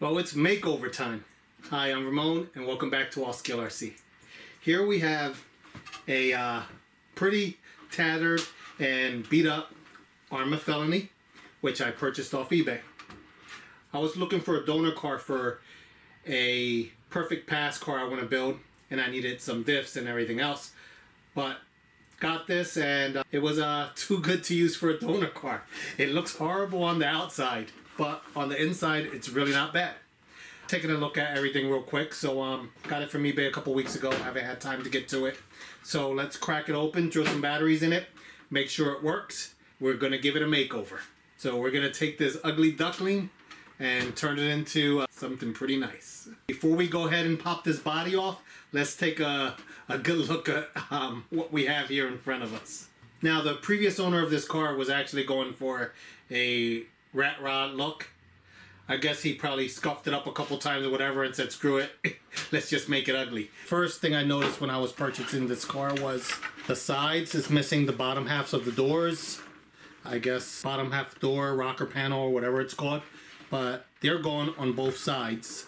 Well, it's makeover time. Hi, I'm Ramon, and welcome back to All Skill RC. Here we have a pretty tattered and beat up Arrma Felony, which I purchased off eBay. I was looking for a donor car for a perfect pass car I want to build, and I needed some diffs and everything else, but got this, and it was too good to use for a donor car. It looks horrible on the outside, but on the inside it's really not bad. Taking a look at everything real quick. So got it from eBay a couple weeks ago. Haven't had time to get to it, so let's crack it open, throw some batteries in it, make sure it works. We're gonna give it a makeover. So we're gonna take this ugly duckling and turn it into something pretty nice. Before we go ahead and pop this body off, let's take a good look at what we have here in front of us. Now, the previous owner of this car was actually going for a rat rod look. I guess he probably scuffed it up a couple times or whatever and said, screw it, let's just make it ugly. First thing I noticed when I was purchasing this car was the sides is missing the bottom halves of the doors. I guess bottom half door, rocker panel, or whatever it's called. But they're gone on both sides.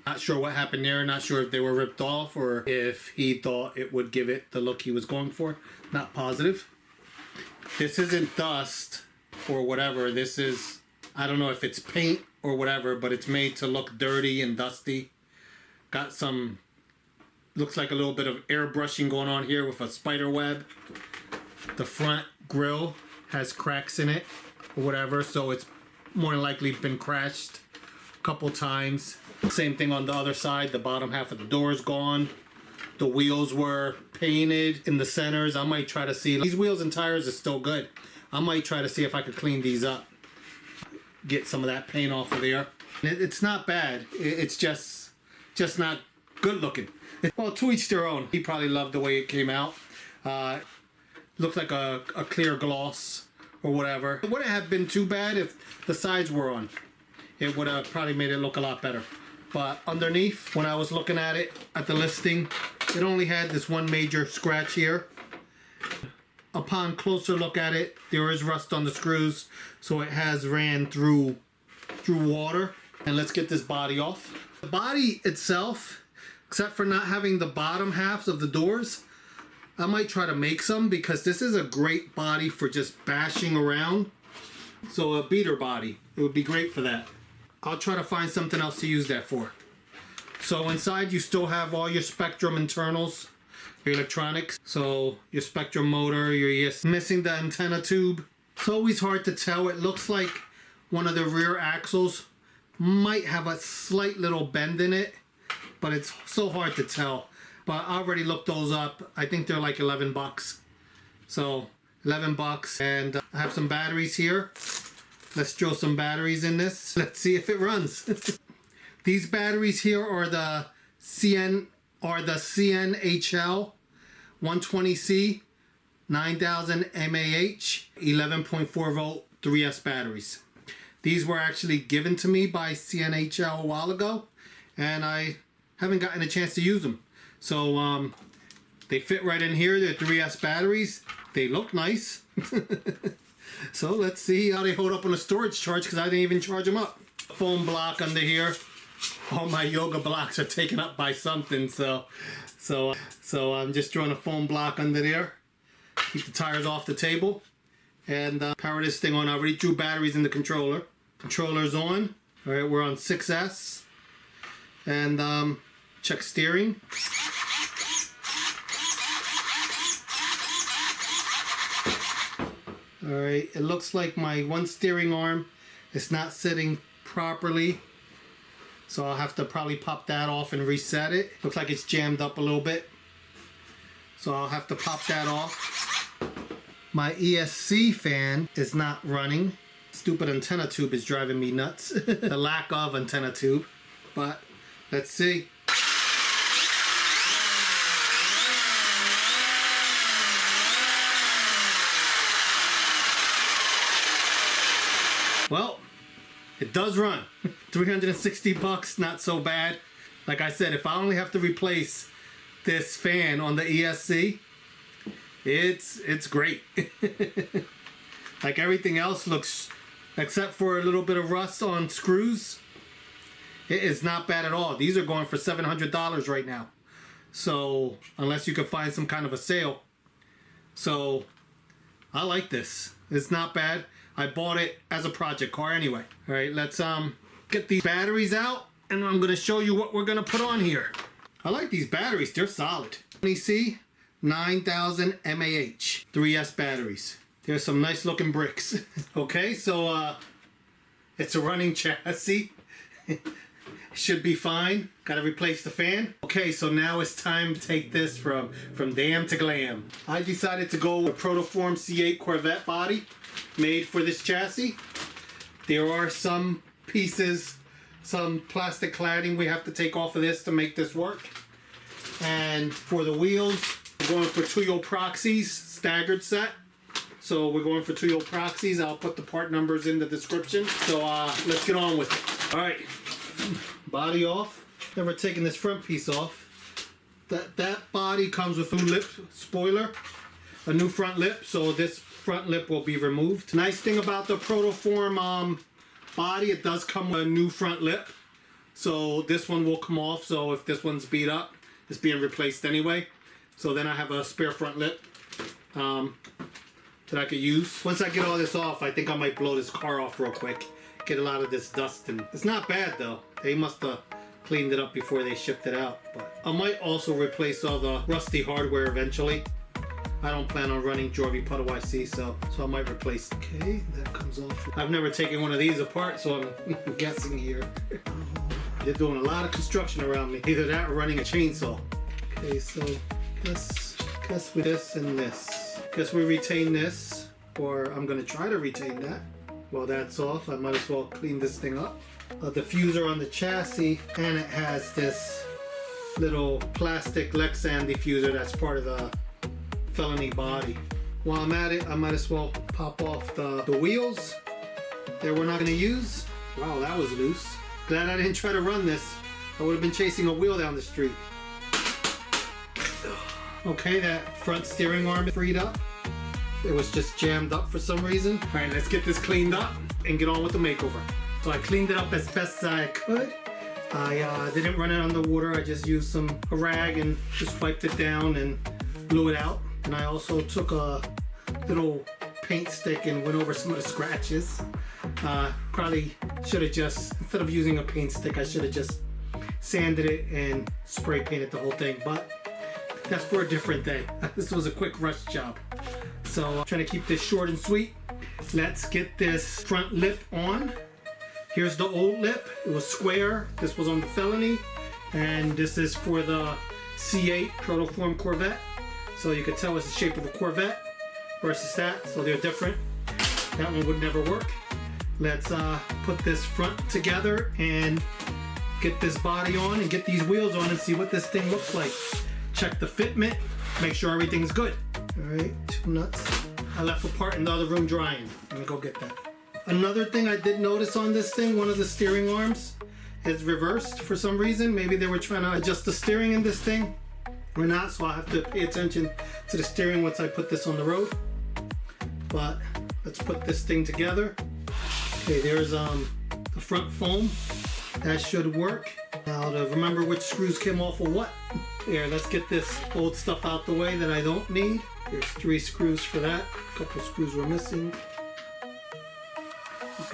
Not sure what happened there. Not sure if they were ripped off or if he thought it would give it the look he was going for. Not positive. This isn't dust or whatever. This is, I don't know if it's paint or whatever, but it's made to look dirty and dusty. Got some, looks like a little bit of airbrushing going on here with a spider web. The front grille has cracks in it or whatever, so it's more than likely been crashed a couple times. Same thing on the other side. The bottom half of the door is gone. The wheels were painted in the centers. I might try to see, these wheels and tires are still good. I might try to see if I could clean these up, get some of that paint off of there. It's not bad. It's just not good looking. Well, to each their own. He probably loved the way it came out. Looked like a clear gloss or whatever. It wouldn't have been too bad if the sides were on. It would have probably made it look a lot better. But underneath, when I was looking at it at the listing, it only had this one major scratch here. Upon closer look at it, there is rust on the screws, so it has ran through water. And let's get this body off. The body itself, except for not having the bottom halves of the doors, I might try to make some, because this is a great body for just bashing around. So a beater body, it would be great for that. I'll try to find something else to use that for. So inside you still have all your Spectrum internals, your electronics. So your Spectrum motor, you're missing the antenna tube. It's always hard to tell. It looks like one of the rear axles might have a slight little bend in it, but it's so hard to tell. But I already looked those up. I think they're like 11 bucks. So 11 bucks. And I have some batteries here. Let's throw some batteries in this. Let's see if it runs. These batteries here are the CNHL 120C 9000 mAh 11.4 volt 3S batteries. These were actually given to me by CNHL a while ago, and I haven't gotten a chance to use them. So they fit right in here. They're 3S batteries. They look nice. So let's see how they hold up on a storage charge, because I didn't even charge them up. Foam block under here. All my yoga blocks are taken up by something, so I'm just throwing a foam block under there. Keep the tires off the table, and power this thing on. I already threw batteries in the controller. Controller's on. All right, we're on 6S, and check steering. All right, it looks like my one steering arm is not sitting properly, so I'll have to probably pop that off and reset it. Looks like it's jammed up a little bit, so I'll have to pop that off. My ESC fan is not running. Stupid antenna tube is driving me nuts. The lack of antenna tube, but let's see. Well, it does run. 360 bucks, not so bad. Like I said, if I only have to replace this fan on the ESC, it's great. Like everything else looks, except for a little bit of rust on screws, It is not bad at all. These are going for $700 right now. So unless you can find some kind of a sale. So I like this. It's not bad. I bought it as a project car anyway. All right, let's get these batteries out, and I'm gonna show you what we're gonna put on here. I like these batteries. They're solid. C 9000 mAh 3S batteries. There's some nice looking bricks. Okay, so it's a running chassis. Should be fine. Gotta replace the fan. Okay, so now it's time to take this from damn to glam. I decided to go with a Protoform C8 Corvette body made for this chassis. There are some pieces, some plastic cladding we have to take off of this to make this work. And for the wheels, we're going for Tuyo proxies, staggered set. So we're going for Tuyo proxies. I'll put the part numbers in the description. So let's get on with it. All right. Body off. Never taken this front piece off. That body comes with a new lip spoiler, a new front lip, so this front lip will be removed. Nice thing about the Protoform body, it does come with a new front lip, so this one will come off. So if this one's beat up, it's being replaced anyway. So then I have a spare front lip that I could use. Once I get all this off, I think I might blow this car off real quick. Get a lot of this dust, and it's not bad though. They must have cleaned it up before they shipped it out. But I might also replace all the rusty hardware eventually. I don't plan on running Jorby Puddle YC, so I might replace. Okay, that comes off. I've never taken one of these apart, so I'm guessing here. They're doing a lot of construction around me. Either that or running a chainsaw. Okay, so guess with this and this. Guess we retain this, or I'm gonna try to retain that. Well, that's off. I might as well clean this thing up. A diffuser on the chassis, and it has this little plastic Lexan diffuser that's part of the Felony body. While I'm at it, I might as well pop off the wheels that we're not going to use. Wow, that was loose. Glad I didn't try to run this. I would have been chasing a wheel down the street. Okay, that front steering arm is freed up. It was just jammed up for some reason. All right, let's get this cleaned up and get on with the makeover. So I cleaned it up as best as I could. I didn't run it under water. I just used a rag and just wiped it down and blew it out. And I also took a little paint stick and went over some of the scratches. Probably should have just, instead of using a paint stick, I should have just sanded it and spray painted the whole thing. But that's for a different day. This was a quick rush job. So I'm trying to keep this short and sweet. Let's get this front lip on. Here's the old lip. It was square. This was on the Felony. And this is for the C8 Protoform Corvette. So you can tell it's the shape of a Corvette versus that. So they're different. That one would never work. Let's put this front together and get this body on and get these wheels on and see what this thing looks like. Check the fitment. Make sure everything's good. All right, 2 nuts. I left a part in the other room drying. Let me go get that. Another thing I did notice on this thing, one of the steering arms is reversed for some reason. Maybe they were trying to adjust the steering in this thing or not, so I have to pay attention to the steering once I put this on the road. But let's put this thing together. Okay, there's the front foam. That should work. Now to remember which screws came off of what. Here, let's get this old stuff out the way that I don't need. There's 3 screws for that. A couple screws were missing.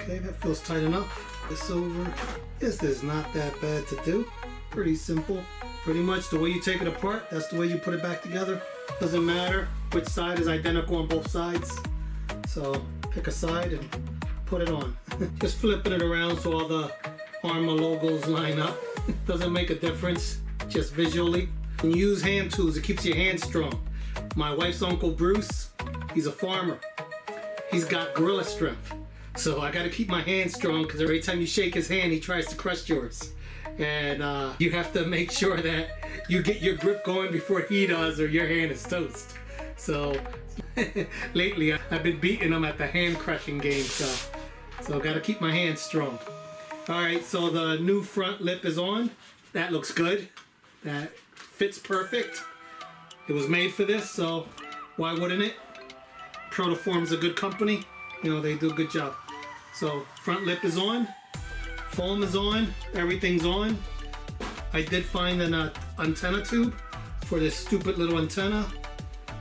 Okay, that feels tight enough. This over. This is not that bad to do. Pretty simple. Pretty much the way you take it apart, that's the way you put it back together. Doesn't matter which side is identical on both sides. So pick a side and put it on. Just flipping it around so all the Arrma logos line up. Doesn't make a difference, just visually. When you use hand tools, it keeps your hands strong. My wife's uncle Bruce, he's a farmer. He's got gorilla strength. So I gotta keep my hands strong because every time you shake his hand, he tries to crush yours. And you have to make sure that you get your grip going before he does or your hand is toast. So lately I've been beating him at the hand crushing game, so gotta keep my hands strong. All right, so the new front lip is on. That looks good. That fits perfect. It was made for this, so why wouldn't it? Protoform's a good company. You know, they do a good job. So front lip is on. Foam is on, everything's on. I did find an antenna tube for this stupid little antenna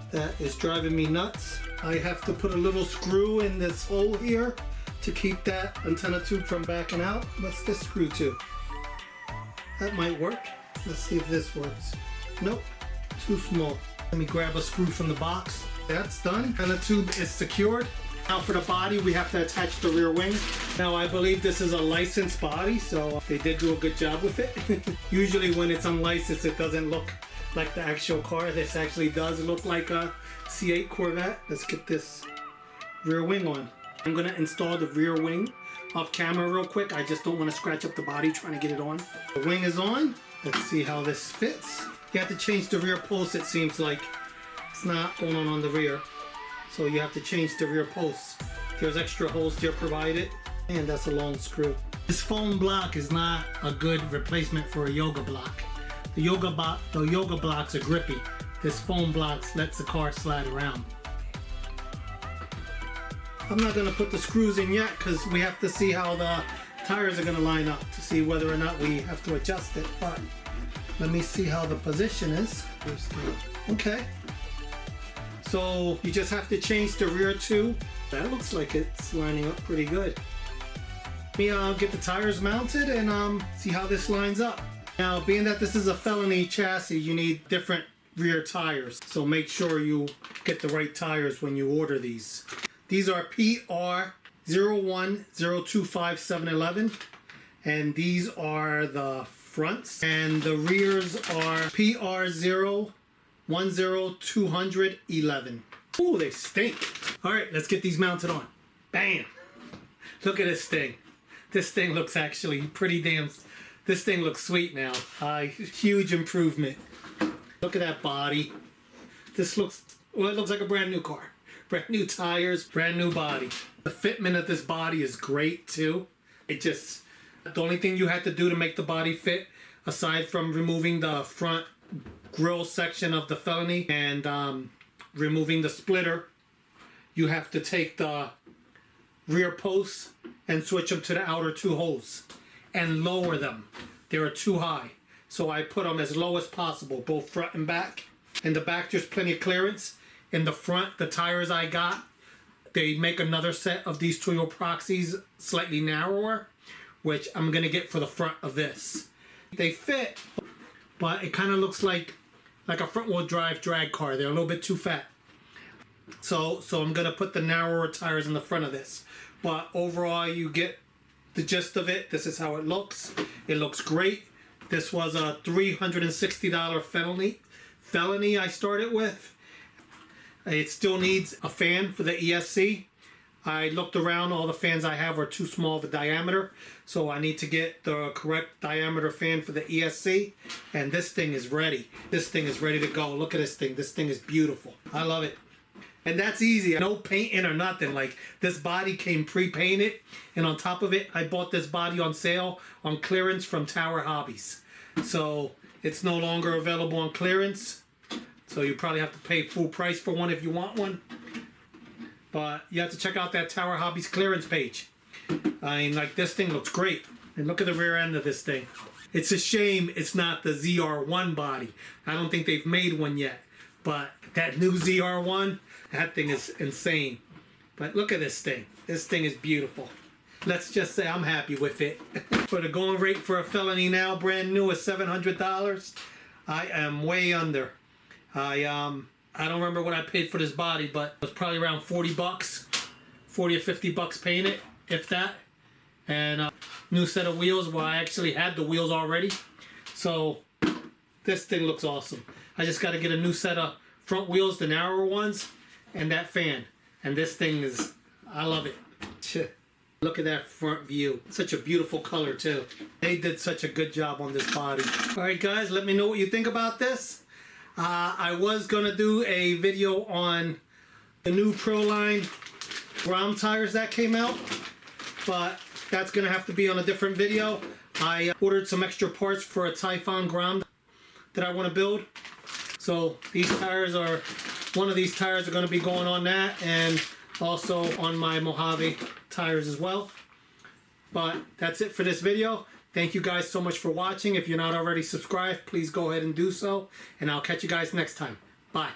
that is driving me nuts. I have to put a little screw in this hole here to keep that antenna tube from backing out. What's this screw to? That might work. Let's see if this works. Nope, too small. Let me grab a screw from the box. That's done. Antenna tube is secured. Now for the body, we have to attach the rear wing. Now I believe this is a licensed body, so they did do a good job with it. Usually when it's unlicensed, it doesn't look like the actual car. This actually does look like a C8 Corvette. Let's get this rear wing on. I'm gonna install the rear wing off camera real quick. I just don't want to scratch up the body trying to get it on. The wing is on. Let's see how this fits. You have to change the rear post, it seems like. It's not going on the rear. So you have to change the rear posts. There's extra holes there provided. And that's a long screw. This foam block is not a good replacement for a yoga block. The yoga blocks are grippy. This foam block lets the car slide around. I'm not gonna put the screws in yet because we have to see how the tires are gonna line up to see whether or not we have to adjust it. But let me see how the position is. Okay. So you just have to change the rear tube. That looks like it's lining up pretty good. Let me get the tires mounted and see how this lines up. Now, being that this is a Felony chassis, you need different rear tires. So make sure you get the right tires when you order these. These are PR01025711, and these are the fronts, and the rears are PR010211. Ooh, they stink. All right, let's get these mounted on. Bam! Look at this thing. This thing looks actually pretty damn. This thing looks sweet now. Huge improvement. Look at that body. This looks, well, it looks like a brand new car. Brand new tires, brand new body. The fitment of this body is great too. It just, the only thing you had to do to make the body fit, aside from removing the front grille section of the Felony and removing the splitter, you have to take the rear posts and switch them to the outer two holes and lower them. They are too high. So I put them as low as possible, both front and back. In the back, there's plenty of clearance. In the front, the tires I got, they make another set of these Toyo Proxies, slightly narrower, which I'm gonna get for the front of this. They fit, but it kind of looks like a front-wheel drive drag car. They're a little bit too fat. So I'm gonna put the narrower tires in the front of this. But overall, you get the gist of it. This is how it looks. It looks great. This was a $360 Felony I started with. It still needs a fan for the ESC. I looked around, all the fans I have are too small of a diameter, so I need to get the correct diameter fan for the ESC, and this thing is ready. This thing is ready to go. Look at this thing. This thing is beautiful. I love it. And that's easy. No painting or nothing. Like, this body came pre-painted, and on top of it, I bought this body on sale on clearance from Tower Hobbies. So it's no longer available on clearance. So you probably have to pay full price for one if you want one. But you have to check out that Tower Hobbies clearance page. I mean, like, this thing looks great. And look at the rear end of this thing. It's a shame it's not the ZR1 body. I don't think they've made one yet. But that new ZR1, that thing is insane. But look at this thing. This thing is beautiful. Let's just say I'm happy with it. For the going rate for a Felony now, brand new, is $700. I am way under. I don't remember what I paid for this body, but it was probably around 40 bucks, 40 or 50 bucks painted, if that. And new set of wheels. Well, I actually had the wheels already. So this thing looks awesome. I just got to get a new set of front wheels, the narrower ones, and that fan. And this thing is, I love it. Look at that front view. Such a beautiful color too. They did such a good job on this body. All right, guys, let me know what you think about this. I was gonna do a video on the new Proline Grom tires that came out, but that's gonna have to be on a different video. I ordered some extra parts for a Typhon Grom that I want to build. So these tires are, one of these tires are gonna be going on that, and also on my Mojave tires as well. But that's it for this video. Thank you guys so much for watching. If you're not already subscribed, please go ahead and do so. And I'll catch you guys next time. Bye.